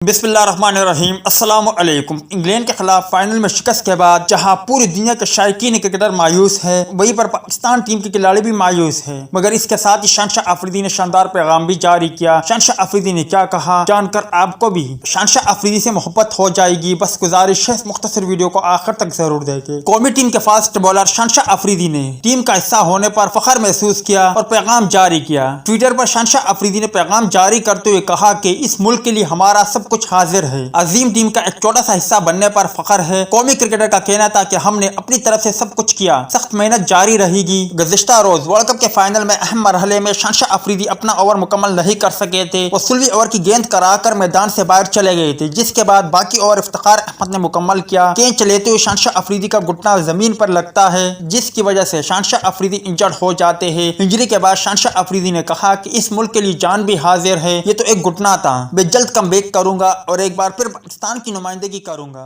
बिस्मिल्लाहिर्रहमानिर्रहीम। अस्सलाम वालेकुम। इंग्लैंड के खिलाफ फाइनल में शिकस्त के बाद जहां पूरी दुनिया के शायकीन क्रिकेटर मायूस है, वहीं पर पाकिस्तान टीम के खिलाड़ी भी मायूस है। मगर इसके साथ ही शहनशाह अफरीदी ने शानदार पैगाम भी जारी किया। शहनशाह अफरीदी ने क्या कहा, जानकर आपको भी शहनशाह अफरीदी से मोहब्बत हो जाएगी। बस गुजारिश है इस मुख्तसर वीडियो को आखिर तक जरूर देखें। कौमी टीम के फास्ट बॉलर शहनशाह अफरीदी ने टीम का हिस्सा होने पर फख्र महसूस किया और पैगाम जारी किया। ट्विटर पर शहनशाह अफरीदी ने पैगाम जारी करते हुए कहा कि इस मुल्क के लिए हमारा सब कुछ हाजिर है। अजीम टीम का एक छोटा सा हिस्सा बनने पर फख्र है। कौमी क्रिकेटर का कहना था कि हमने अपनी तरफ से सब कुछ किया, सख्त मेहनत जारी रहेगी। गुज़िश्ता रोज वर्ल्ड कप के फाइनल में अहम मरहले में शहनशाह अफरीदी अपना ओवर मुकम्मल नहीं कर सके थे। वो 16वीं ओवर की गेंद कराकर मैदान से बाहर चले गए थे, जिसके बाद बाकी ओवर इफ्तिखार अहमद ने मुकम्मल किया। गेंद लेते हुए शहनशाह अफरीदी का घुटना जमीन पर लगता है, जिसकी वजह से शहनशाह अफरीदी इंजर्ड हो जाते हैं। इंजरी के बाद शहनशाह अफरीदी ने कहा कि इस मुल्क के लिए जान भी हाजिर है, ये तो एक घुटना था, मैं जल्द कमबैक करूंगा और एक बार फिर पाकिस्तान की नुमाइंदगी करूंगा।